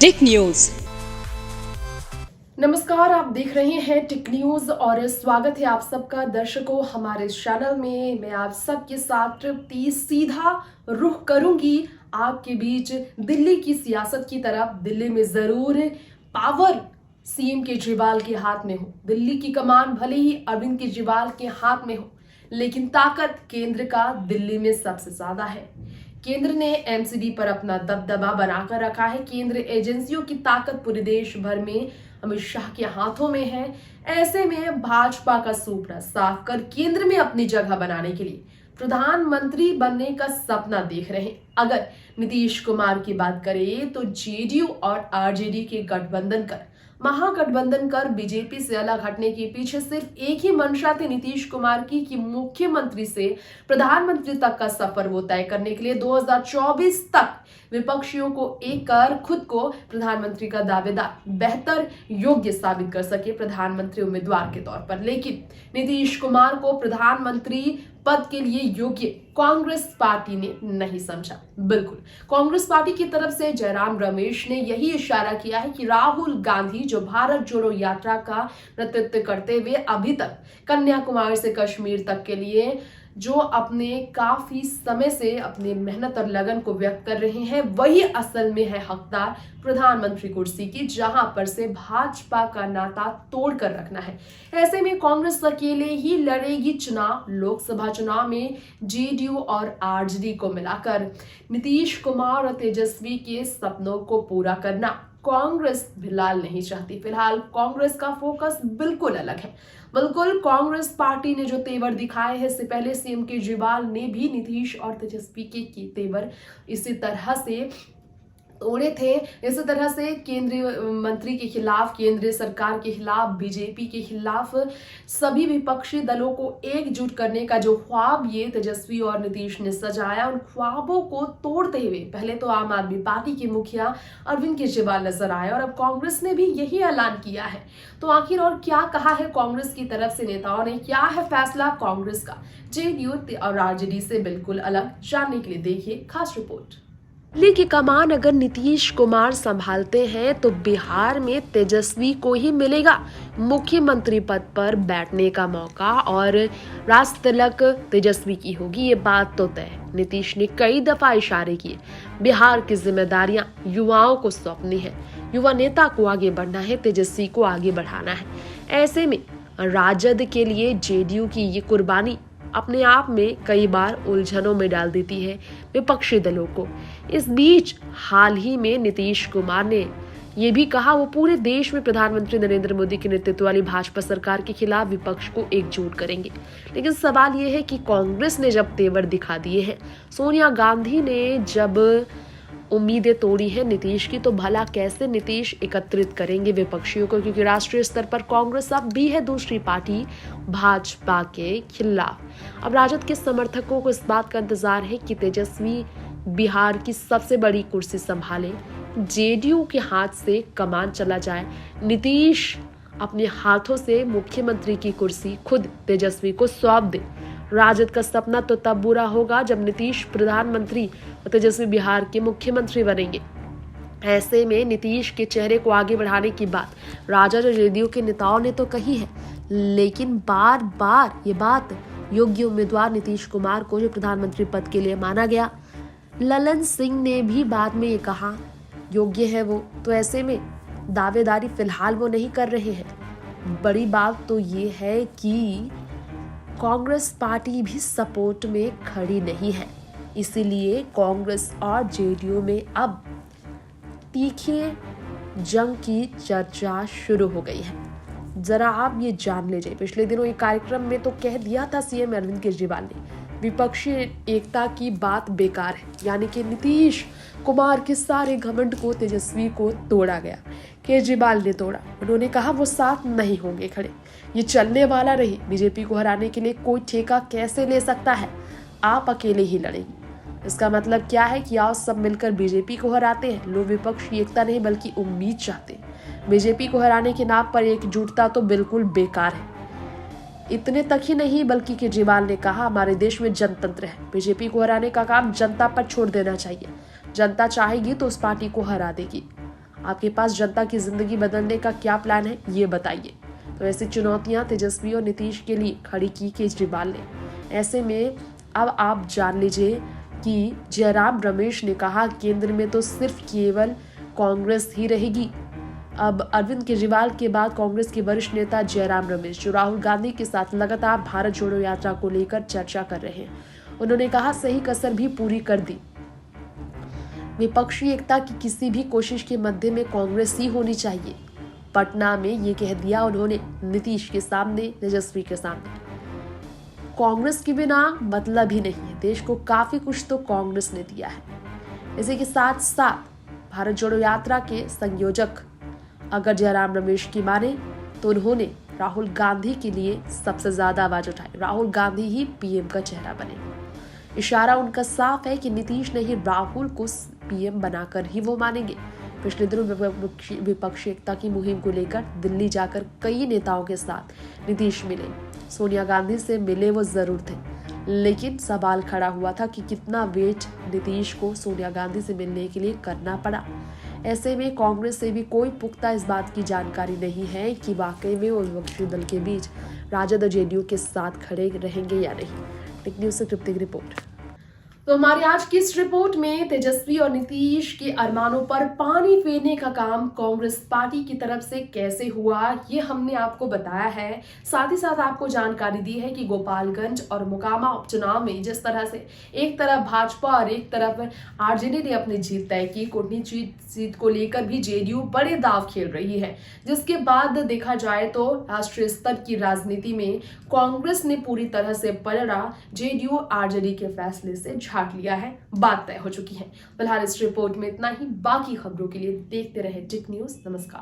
टिक news. नमस्कार, आप देख रहे हैं टिक न्यूज और स्वागत है आप सबका दर्शकों हमारे चैनल में। मैं आप सबके साथ तृप्ति सीधा रुख करूंगी आपके बीच दिल्ली की सियासत की तरफ। दिल्ली में जरूर पावर सीएम केजरीवाल के हाथ में हो, दिल्ली की कमान भले ही अरविंद केजरीवाल के हाथ में हो, लेकिन ताकत केंद्र का दिल्ली में सबसे ज्यादा है। केंद्र ने एमसीडी पर अपना दबदबा बनाकर रखा है। केंद्र एजेंसियों की ताकत पूरे देश भर में अमित शाह के हाथों में है। ऐसे में भाजपा का सूपड़ा साफ कर केंद्र में अपनी जगह बनाने के लिए प्रधानमंत्री बनने का सपना देख रहे हैं। अगर नीतीश कुमार की बात करें तो जेडीयू और आरजेडी के महागठबंधन कर बीजेपी से अलग हटने के पीछे सिर्फ एक ही मंशा थी नीतीश कुमार की कि मुख्यमंत्री से प्रधानमंत्री तक का सफर वो तय करने के लिए 2024 तक विपक्षियों को एक कर खुद को प्रधानमंत्री का दावेदार बेहतर योग्य साबित कर सके प्रधानमंत्री उम्मीदवार के तौर पर। लेकिन नीतीश कुमार को प्रधानमंत्री पद के लिए योग्य कांग्रेस पार्टी ने नहीं समझा। बिल्कुल कांग्रेस पार्टी की तरफ से जयराम रमेश ने यही इशारा किया है कि राहुल गांधी जो भारत जोड़ो यात्रा का नेतृत्व करते हुए अभी तक कन्याकुमारी से कश्मीर तक के लिए जो अपने काफी समय से अपने मेहनत और लगन को व्यक्त कर रहे हैं, वही असल में है हकदार प्रधानमंत्री कुर्सी की, जहां पर से भाजपा का नाता तोड़ कर रखना है। ऐसे में कांग्रेस अकेले ही लड़ेगी चुनाव। लोकसभा चुनाव में जेडीयू और आरजेडी को मिलाकर नीतीश कुमार और तेजस्वी के सपनों को पूरा करना कांग्रेस फिलहाल नहीं चाहती। फिलहाल कांग्रेस का फोकस बिल्कुल अलग है। बिल्कुल कांग्रेस पार्टी ने जो तेवर दिखाए हैं, इससे पहले सीएम केजरीवाल ने भी नीतीश और तेजस्वी के तेवर इसी तरह से तोड़े थे। इसी तरह से केंद्रीय मंत्री के खिलाफ, केंद्रीय सरकार के खिलाफ, बीजेपी के खिलाफ सभी विपक्षी दलों को एकजुट करने का जो ख्वाब ये तेजस्वी और नीतीश ने सजाया, उन ख्वाबों को तोड़ते हुए पहले तो आम आदमी पार्टी के मुखिया अरविंद केजरीवाल नजर आए और अब कांग्रेस ने भी यही ऐलान किया है। तो आखिर और क्या कहा है कांग्रेस की तरफ से नेताओं ने, क्या है फैसला कांग्रेस का जेडीयू और आरजेडी से बिल्कुल अलग? जानने के लिए देखिए खास रिपोर्ट। दिल्ली की कमान अगर नीतीश कुमार संभालते हैं तो बिहार में तेजस्वी को ही मिलेगा मुख्यमंत्री पद पर बैठने का मौका और राज तिलक तेजस्वी की होगी, ये बात तो तय है। नीतीश ने कई दफा इशारे किए, बिहार की जिम्मेदारियां युवाओं को सौंपनी है, युवा नेता को आगे बढ़ना है, तेजस्वी को आगे बढ़ाना है। ऐसे में राजद के लिए जेडीयू की ये कुर्बानी अपने आप में कई बार उलझनों में डाल देती है विपक्षी दलों को। इस बीच हाल ही में नीतीश कुमार ने ये भी कहा वो पूरे देश में प्रधानमंत्री नरेंद्र मोदी के नेतृत्व वाली भाजपा सरकार के खिलाफ विपक्ष को एकजुट करेंगे। लेकिन सवाल ये है कि कांग्रेस ने जब तेवर दिखा दिए हैं, सोनिया गांधी ने जब उम्मीदें तोड़ी है नीतीश की, तो भला कैसे नीतीश एकत्रित करेंगे विपक्षियों को, क्योंकि राष्ट्रीय स्तर पर कांग्रेस अब भी है दूसरी पार्टी भाजपा के खिलाफ। अब राजद के समर्थकों को इस बात का इंतजार है कि तेजस्वी बिहार की सबसे बड़ी कुर्सी संभाले, जेडीयू के हाथ से कमान चला जाए, नीतीश अपने हाथों से मुख्यमंत्री की कुर्सी खुद तेजस्वी को सौंप दे। राजद का सपना तो तब पूरा होगा जब नीतीश प्रधानमंत्री और तेजस्वी बिहार के मुख्यमंत्री बनेंगे। ऐसे में नीतीश के चेहरे को आगे बढ़ाने की बात राजद और जेडीयू के नेताओं ने तो कही है, लेकिन बार बार ये बात योग्य उम्मीदवार नीतीश कुमार को जो प्रधानमंत्री पद के लिए माना गया, ललन सिंह ने भी बाद में ये कहा योग्य है वो, तो ऐसे में दावेदारी फिलहाल वो नहीं कर रहे हैं। बड़ी बात तो ये है कि कांग्रेस पार्टी भी सपोर्ट में खड़ी नहीं है, इसीलिए कांग्रेस और जेडीयू में अब तीखे जंग की चर्चा शुरू हो गई है। जरा आप ये जान लीजिए, पिछले दिनों एक कार्यक्रम में तो कह दिया था सीएम अरविंद केजरीवाल ने विपक्षी एकता की बात बेकार है, यानी कि नीतीश कुमार के सारे घमंड को तेजस्वी को तोड़ा गया, केजरीवाल ने तोड़ा। उन्होंने कहा वो साथ नहीं होंगे खड़े, ये चलने वाला नहीं। बीजेपी को हराने के लिए कोई ठेका कैसे ले सकता है, आप अकेले ही लड़ेंगे। इसका मतलब क्या है कि आओ सब मिलकर बीजेपी को हराते हैं। लोग विपक्ष की एकता नहीं बल्कि उम्मीद चाहते हैं। बीजेपी को हराने के नाम पर एकजुटता तो बिल्कुल बेकार है। इतने तक ही नहीं बल्कि केजरीवाल ने कहा हमारे देश में जनतंत्र है, बीजेपी को हराने का काम जनता पर छोड़ देना चाहिए। जनता चाहेगी तो उस पार्टी को हरा देगी। आपके पास जनता की जिंदगी बदलने का क्या प्लान है, ये बताइए। तो ऐसी चुनौतियां तेजस्वी और नीतीश के लिए खड़ी की केजरीवाल ने। ऐसे में अब आप जान लीजिए कि जयराम रमेश ने कहा केंद्र में तो सिर्फ केवल कांग्रेस ही रहेगी। अब अरविंद केजरीवाल के बाद कांग्रेस के वरिष्ठ नेता जयराम रमेश, जो राहुल गांधी के साथ लगातार भारत जोड़ो यात्रा को लेकर चर्चा कर रहे हैं, उन्होंने कहा सही कसर भी पूरी कर दी। विपक्षी एकता की किसी भी कोशिश के मध्य में कांग्रेस ही होनी चाहिए। पटना में ये कह दिया उन्होंने नीतीश के सामने, तेजस्वी के सामने। कांग्रेस के बिना मतलब ही नहीं है। देश को काफी कुछ तो कांग्रेस ने दिया है। इसी के साथ साथ भारत जोड़ो यात्रा के संयोजक अगर जयराम रमेश की माने तो उन्होंने राहुल गांधी के लिए सबसे ज्यादा आवाज उठाई। राहुल गांधी ही पीएम का चेहरा बने। इशारा उनका साफ है कि नीतीश नहीं, राहुल को पीएम बनाकर ही वो मानेंगे। पिछले दिनों विपक्षी एकता की मुहिम को लेकर दिल्ली जाकर कई नेताओं के साथ नीतीश मिले। सोनिया गांधी से मिले वो जरूर थे, लेकिन सवाल खड़ा हुआ था कि कितना वेट नीतीश को सोनिया गांधी से मिलने के लिए करना पड़ा। ऐसे में कांग्रेस से भी कोई पुख्ता इस बात की जानकारी नहीं है कि वाकई में वो विपक्षी दल के बीच राजद और जेडीयू के साथ खड़े रहेंगे या नहीं। टेक न्यूज से तृप्ति की रिपोर्ट। तो हमारी आज की इस रिपोर्ट में तेजस्वी और नीतीश के अरमानों पर पानी फेरने का काम कांग्रेस पार्टी की तरफ से कैसे हुआ, ये हमने आपको बताया है। साथ ही साथ आपको जानकारी दी है कि गोपालगंज और मोकामा उपचुनाव में जिस तरह से एक तरफ भाजपा और एक तरफ आरजेडी ने अपनी जीत तय की, कोटनी सीट को लेकर भी जेडीयू बड़े दाव खेल रही है। जिसके बाद देखा जाए तो राष्ट्रीय स्तर की राजनीति में कांग्रेस ने पूरी तरह से पलड़ा जेडीयू आरजेडी के फैसले से झाड़ लिया है। बात तय हो चुकी है। फिलहाल इस रिपोर्ट में इतना ही। बाकी खबरों के लिए देखते रहे टिक न्यूज। नमस्कार।